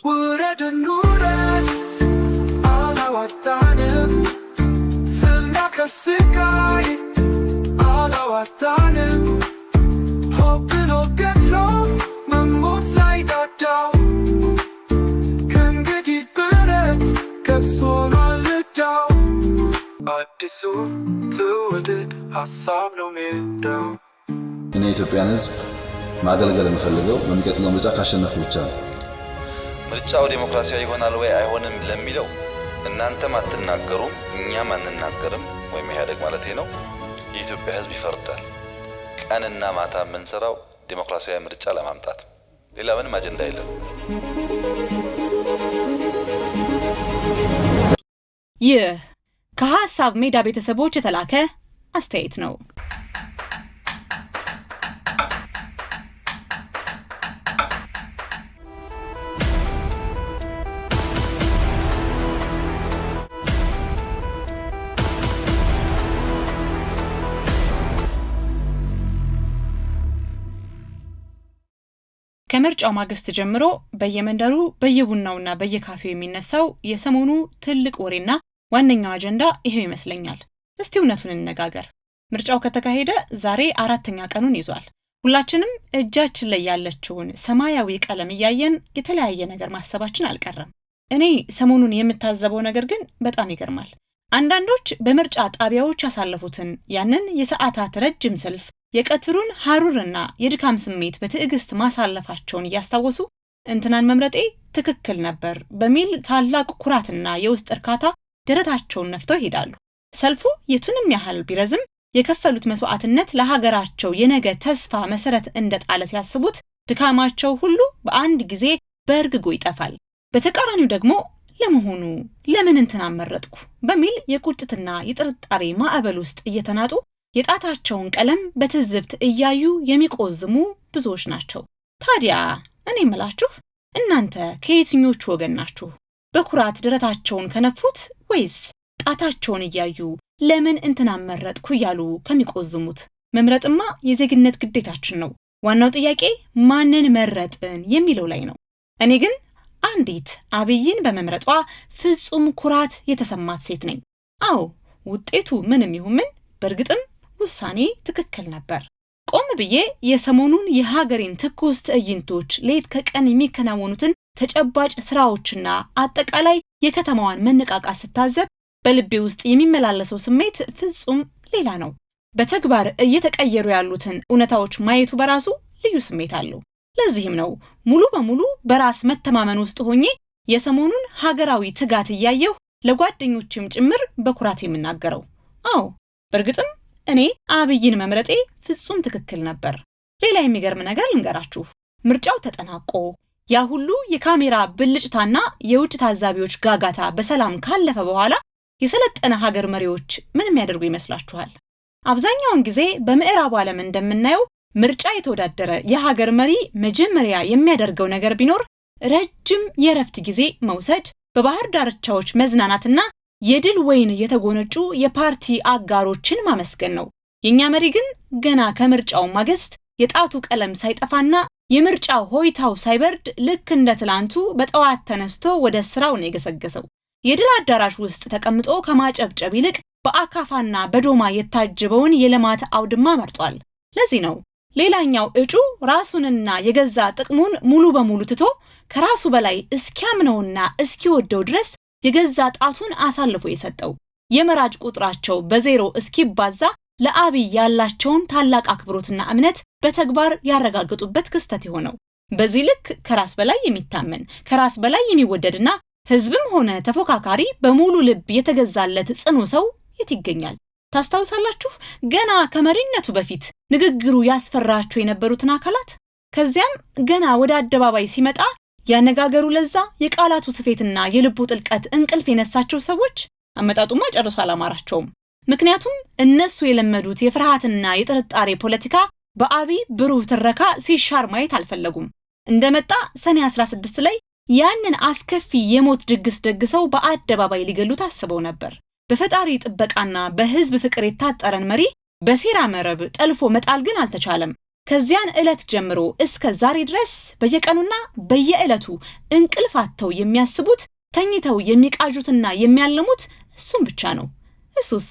ውረድ እንውረድ አላዋጣንም፣ ፍና ከስቃይ አላዋጣንም። ሆብሎ ገድሎ መሞት ላይ ዳዳው ከእንግዲህ ብረት ገብስ ሆኗል ዕዳው። አዲሱ ትውልድ ሀሳብ ነው ሜዳው። እኔ የኢትዮጵያን ሕዝብ ማገልገል የምፈልገው በሚቀጥለው ምርጫ ካሸነፍኩ ብቻ ነው። ምርጫው ዲሞክራሲያዊ ይሆናል ወይ አይሆንም ለሚለው እናንተም አትናገሩም እኛም አንናገርም፣ ወይም ኢህአዴግ ማለት ነው። የኢትዮጵያ ሕዝብ ይፈርዳል። ቀንና ማታ የምንሰራው ዲሞክራሲያዊ ምርጫ ለማምጣት ሌላ ምንም አጀንዳ የለም። ይህ ከሀሳብ ሜዳ ቤተሰቦች የተላከ አስተያየት ነው። ከምርጫው ማግስት ጀምሮ በየመንደሩ በየቡናውና በየካፌው የሚነሳው የሰሞኑ ትልቅ ወሬና ዋነኛው አጀንዳ ይሄው ይመስለኛል። እስቲ እውነቱን እንነጋገር። ምርጫው ከተካሄደ ዛሬ 4ኛ ቀኑን ይዟል። ሁላችንም እጃችን ላይ ያለችውን ሰማያዊ ቀለም እያየን የተለያየ ነገር ማሰባችን አልቀረም። እኔ ሰሞኑን የምታዘበው ነገር ግን በጣም ይገርማል። አንዳንዶች በምርጫ ጣቢያዎች ያሳለፉትን ያንን የሰዓታት ረጅም ሰልፍ የቀትሩን ሐሩርና የድካም ስሜት በትዕግስት ማሳለፋቸውን እያስታወሱ እንትናን መምረጤ ትክክል ነበር በሚል ታላቅ ኩራትና የውስጥ እርካታ ደረታቸውን ነፍተው ይሄዳሉ። ሰልፉ የቱንም ያህል ቢረዝም የከፈሉት መስዋዕትነት ለሀገራቸው የነገ ተስፋ መሰረት እንደጣለ ሲያስቡት ድካማቸው ሁሉ በአንድ ጊዜ በእርግጎ ይጠፋል። በተቃራኒው ደግሞ ለመሆኑ ለምን እንትናን መረጥኩ በሚል የቁጭትና የጥርጣሬ ማዕበል ውስጥ እየተናጡ የጣታቸውን ቀለም በትዝብት እያዩ የሚቆዝሙ ብዙዎች ናቸው። ታዲያ እኔ እምላችሁ እናንተ ከየትኞቹ ወገን ናችሁ? በኩራት ደረታቸውን ከነፉት ወይስ ጣታቸውን እያዩ ለምን እንትናን መረጥኩ እያሉ ከሚቆዝሙት? መምረጥማ የዜግነት ግዴታችን ነው። ዋናው ጥያቄ ማንን መረጥን የሚለው ላይ ነው። እኔ ግን አንዲት አብይን በመምረጧ ፍጹም ኩራት የተሰማት ሴት ነኝ። አዎ ውጤቱ ምንም ይሁን ምን በእርግጥም ውሳኔ ትክክል ነበር። ቆም ብዬ የሰሞኑን የሀገሬን ትኩስ ትዕይንቶች ሌት ከቀን የሚከናወኑትን ተጨባጭ ስራዎችና አጠቃላይ የከተማዋን መነቃቃት ስታዘብ በልቤ ውስጥ የሚመላለሰው ስሜት ፍጹም ሌላ ነው። በተግባር እየተቀየሩ ያሉትን እውነታዎች ማየቱ በራሱ ልዩ ስሜት አለው። ለዚህም ነው ሙሉ በሙሉ በራስ መተማመን ውስጥ ሆኜ የሰሞኑን ሀገራዊ ትጋት እያየሁ ለጓደኞችም ጭምር በኩራት የምናገረው። አዎ በእርግጥም እኔ አብይን መምረጤ ፍጹም ትክክል ነበር። ሌላ የሚገርም ነገር ልንገራችሁ። ምርጫው ተጠናቆ ያ ሁሉ የካሜራ ብልጭታና የውጭ ታዛቢዎች ጋጋታ በሰላም ካለፈ በኋላ የሰለጠነ ሀገር መሪዎች ምን የሚያደርጉ ይመስላችኋል? አብዛኛውን ጊዜ በምዕራቡ ዓለም እንደምናየው ምርጫ የተወዳደረ የሀገር መሪ መጀመሪያ የሚያደርገው ነገር ቢኖር ረጅም የረፍት ጊዜ መውሰድ፣ በባህር ዳርቻዎች መዝናናትና የድል ወይን የተጎነጩ የፓርቲ አጋሮችን ማመስገን ነው። የኛ መሪ ግን ገና ከምርጫው ማግስት የጣቱ ቀለም ሳይጠፋና የምርጫው ሆይታው ሳይበርድ ልክ እንደ ትላንቱ በጠዋት ተነስቶ ወደ ስራው ነው የገሰገሰው። የድል አዳራሽ ውስጥ ተቀምጦ ከማጨብጨብ ይልቅ በአካፋና በዶማ የታጀበውን የልማት አውድማ መርጧል። ለዚህ ነው ሌላኛው እጩ ራሱንና የገዛ ጥቅሙን ሙሉ በሙሉ ትቶ ከራሱ በላይ እስኪያምነውና እስኪወደው ድረስ የገዛ ጣቱን አሳልፎ የሰጠው። የመራጭ ቁጥራቸው በዜሮ እስኪባዛ ለአብይ ያላቸውን ታላቅ አክብሮትና እምነት በተግባር ያረጋግጡበት ክስተት የሆነው። በዚህ ልክ ከራስ በላይ የሚታመን ከራስ በላይ የሚወደድና ህዝብም ሆነ ተፎካካሪ በሙሉ ልብ የተገዛለት ጽኑ ሰው የት ይገኛል? ታስታውሳላችሁ? ገና ከመሪነቱ በፊት ንግግሩ ያስፈራቸው የነበሩትን አካላት። ከዚያም ገና ወደ አደባባይ ሲመጣ ያነጋገሩ ለዛ፣ የቃላቱ ስፌትና የልቡ ጥልቀት እንቅልፍ የነሳቸው ሰዎች አመጣጡማ ጨርሶ አላማራቸውም። ምክንያቱም እነሱ የለመዱት የፍርሃትና የጥርጣሬ ፖለቲካ በአብይ ብሩህ ትረካ ሲሻር ማየት አልፈለጉም። እንደመጣ ሰኔ 16 ላይ ያንን አስከፊ የሞት ድግስ ደግሰው በአደባባይ ሊገሉት አስበው ነበር። በፈጣሪ ጥበቃና በህዝብ ፍቅር የታጠረን መሪ በሴራ መረብ ጠልፎ መጣል ግን አልተቻለም። ከዚያን ዕለት ጀምሮ እስከ ዛሬ ድረስ በየቀኑና በየዕለቱ እንቅልፋተው የሚያስቡት ተኝተው የሚቃዡትና የሚያልሙት እሱም ብቻ ነው። እሱስ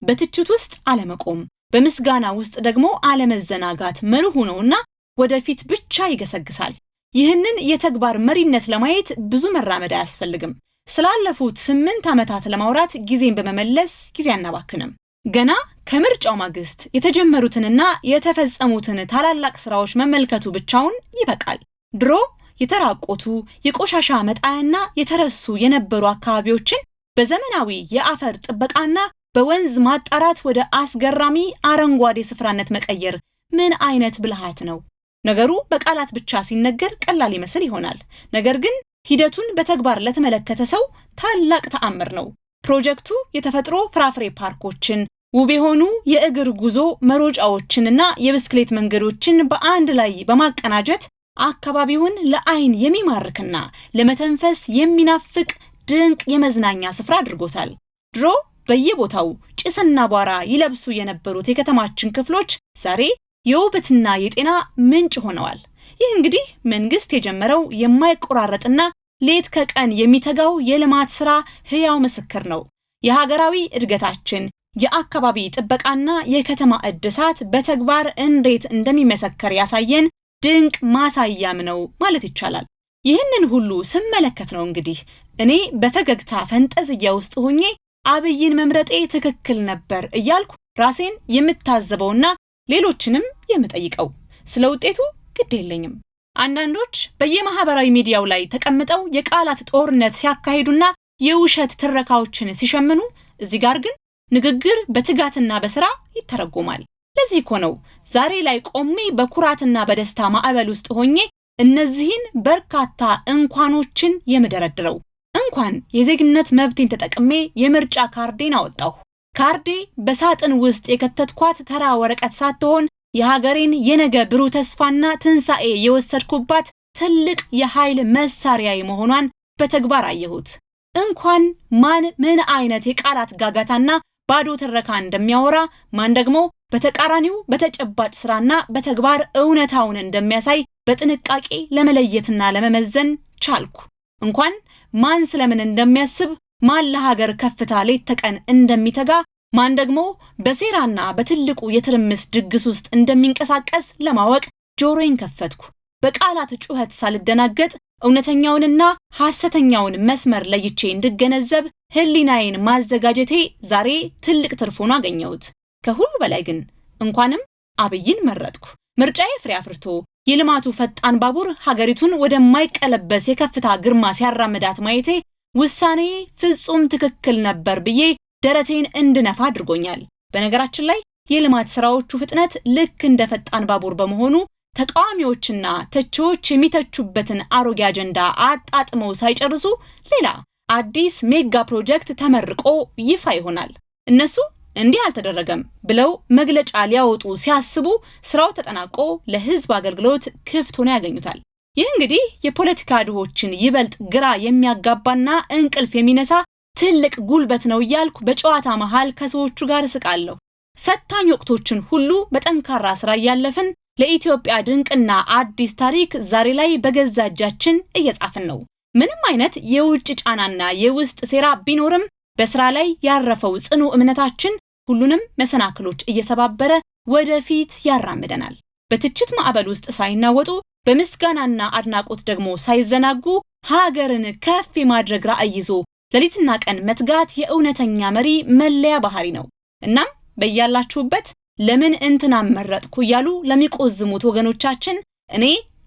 በትችት ውስጥ አለመቆም፣ በምስጋና ውስጥ ደግሞ አለመዘናጋት መርሁ ነውና ወደፊት ብቻ ይገሰግሳል። ይህንን የተግባር መሪነት ለማየት ብዙ መራመድ አያስፈልግም። ስላለፉት 8 ዓመታት ለማውራት ጊዜን በመመለስ ጊዜ አናባክንም። ገና ከምርጫው ማግስት የተጀመሩትንና የተፈጸሙትን ታላላቅ ስራዎች መመልከቱ ብቻውን ይበቃል። ድሮ የተራቆቱ የቆሻሻ መጣያና የተረሱ የነበሩ አካባቢዎችን በዘመናዊ የአፈር ጥበቃና በወንዝ ማጣራት ወደ አስገራሚ አረንጓዴ ስፍራነት መቀየር ምን አይነት ብልሃት ነው? ነገሩ በቃላት ብቻ ሲነገር ቀላል ይመስል ይሆናል። ነገር ግን ሂደቱን በተግባር ለተመለከተ ሰው ታላቅ ተአምር ነው። ፕሮጀክቱ የተፈጥሮ ፍራፍሬ ፓርኮችን፣ ውብ የሆኑ የእግር ጉዞ መሮጫዎችንና የብስክሌት መንገዶችን በአንድ ላይ በማቀናጀት አካባቢውን ለአይን የሚማርክና ለመተንፈስ የሚናፍቅ ድንቅ የመዝናኛ ስፍራ አድርጎታል። ድሮ በየቦታው ጭስና ቧራ ይለብሱ የነበሩት የከተማችን ክፍሎች ዛሬ የውበትና የጤና ምንጭ ሆነዋል። ይህ እንግዲህ መንግስት የጀመረው የማይቆራረጥና ሌት ከቀን የሚተጋው የልማት ስራ ህያው ምስክር ነው። የሀገራዊ እድገታችን የአካባቢ ጥበቃና የከተማ እድሳት በተግባር እንዴት እንደሚመሰከር ያሳየን ድንቅ ማሳያም ነው ማለት ይቻላል። ይህንን ሁሉ ስመለከት ነው እንግዲህ እኔ በፈገግታ ፈንጠዝያ ውስጥ ሆኜ አብይን መምረጤ ትክክል ነበር እያልኩ ራሴን የምታዘበውና ሌሎችንም የምጠይቀው። ስለ ውጤቱ ግድ የለኝም። አንዳንዶች በየማህበራዊ ሚዲያው ላይ ተቀምጠው የቃላት ጦርነት ሲያካሂዱና የውሸት ትረካዎችን ሲሸምኑ፣ እዚህ ጋር ግን ንግግር በትጋትና በስራ ይተረጎማል። ለዚህ እኮ ነው ዛሬ ላይ ቆሜ በኩራትና በደስታ ማዕበል ውስጥ ሆኜ እነዚህን በርካታ እንኳኖችን የምደረድረው። እንኳን የዜግነት መብቴን ተጠቅሜ የምርጫ ካርዴን አወጣሁ። ካርዴ በሳጥን ውስጥ የከተትኳት ተራ ወረቀት ሳትሆን የሀገሬን የነገ ብሩህ ተስፋና ትንሣኤ የወሰድኩባት ትልቅ የኃይል መሳሪያዬ መሆኗን በተግባር አየሁት። እንኳን ማን ምን አይነት የቃላት ጋጋታና ባዶ ትረካ እንደሚያወራ፣ ማን ደግሞ በተቃራኒው በተጨባጭ ስራና በተግባር እውነታውን እንደሚያሳይ በጥንቃቄ ለመለየትና ለመመዘን ቻልኩ። እንኳን ማን ስለምን እንደሚያስብ፣ ማን ለሀገር ከፍታ ሌት ተቀን እንደሚተጋ፣ ማን ደግሞ በሴራና በትልቁ የትርምስ ድግስ ውስጥ እንደሚንቀሳቀስ ለማወቅ ጆሮዬን ከፈትኩ። በቃላት ጩኸት ሳልደናገጥ እውነተኛውንና ሐሰተኛውን መስመር ለይቼ እንድገነዘብ ህሊናዬን ማዘጋጀቴ ዛሬ ትልቅ ትርፉን አገኘሁት። ከሁሉ በላይ ግን እንኳንም አብይን መረጥኩ። ምርጫዬ ፍሬ አፍርቶ የልማቱ ፈጣን ባቡር ሀገሪቱን ወደማይቀለበስ የከፍታ ግርማ ሲያራምዳት ማየቴ ውሳኔ ፍጹም ትክክል ነበር ብዬ ደረቴን እንድነፋ አድርጎኛል። በነገራችን ላይ የልማት ስራዎቹ ፍጥነት ልክ እንደ ፈጣን ባቡር በመሆኑ ተቃዋሚዎችና ተቺዎች የሚተቹበትን አሮጌ አጀንዳ አጣጥመው ሳይጨርሱ ሌላ አዲስ ሜጋ ፕሮጀክት ተመርቆ ይፋ ይሆናል። እነሱ እንዲህ አልተደረገም ብለው መግለጫ ሊያወጡ ሲያስቡ ስራው ተጠናቆ ለህዝብ አገልግሎት ክፍት ሆኖ ያገኙታል። ይህ እንግዲህ የፖለቲካ ድሆችን ይበልጥ ግራ የሚያጋባና እንቅልፍ የሚነሳ ትልቅ ጉልበት ነው እያልኩ በጨዋታ መሃል ከሰዎቹ ጋር እስቃለሁ። ፈታኝ ወቅቶችን ሁሉ በጠንካራ ስራ እያለፍን ለኢትዮጵያ ድንቅና አዲስ ታሪክ ዛሬ ላይ በገዛ እጃችን እየጻፍን ነው። ምንም አይነት የውጭ ጫናና የውስጥ ሴራ ቢኖርም በስራ ላይ ያረፈው ጽኑ እምነታችን ሁሉንም መሰናክሎች እየሰባበረ ወደፊት ያራምደናል። በትችት ማዕበል ውስጥ ሳይናወጡ በምስጋናና አድናቆት ደግሞ ሳይዘናጉ ሀገርን ከፍ የማድረግ ራዕይ ይዞ ሌሊትና ቀን መትጋት የእውነተኛ መሪ መለያ ባህሪ ነው። እናም በእያላችሁበት ለምን እንትና መረጥኩ እያሉ ለሚቆዝሙት ወገኖቻችን እኔ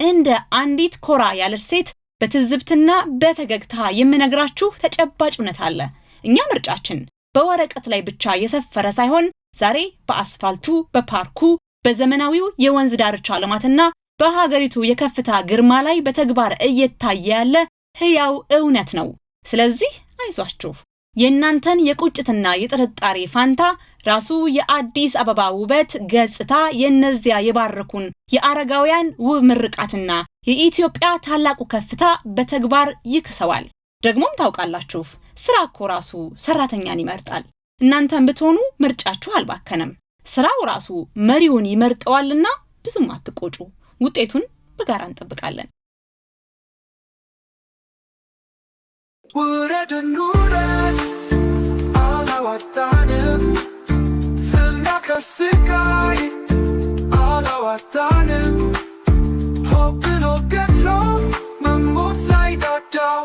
እንደ አንዲት ኮራ ያለች ሴት በትዝብትና በፈገግታ የምነግራችሁ ተጨባጭ እውነት አለ። እኛ ምርጫችን በወረቀት ላይ ብቻ የሰፈረ ሳይሆን ዛሬ በአስፋልቱ፣ በፓርኩ፣ በዘመናዊው የወንዝ ዳርቻ ልማትና በሀገሪቱ የከፍታ ግርማ ላይ በተግባር እየታየ ያለ ህያው እውነት ነው። ስለዚህ አይዟችሁ። የእናንተን የቁጭትና የጥርጣሬ ፋንታ ራሱ የአዲስ አበባ ውበት ገጽታ የነዚያ የባረኩን የአረጋውያን ውብ ምርቃትና የኢትዮጵያ ታላቁ ከፍታ በተግባር ይክሰዋል። ደግሞም ታውቃላችሁ ስራ እኮ ራሱ ሰራተኛን ይመርጣል። እናንተም ብትሆኑ ምርጫችሁ አልባከነም። ስራው ራሱ መሪውን ይመርጠዋልና ብዙም አትቆጩ። ውጤቱን በጋራ እንጠብቃለን። ውረድን ውረድ አላዋጣንም፣ ፍና ከስቃይ አላዋጣንም። ሆብሎ ገድሎ መሞት ላይ ዳዳው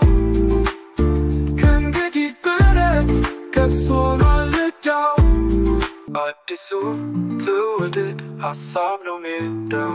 ከእንግዲህ ብረት ገብስ ሆኗል ዕዳው። አዲሱ ትውልድ ሀሳብ ነው ሜዳው።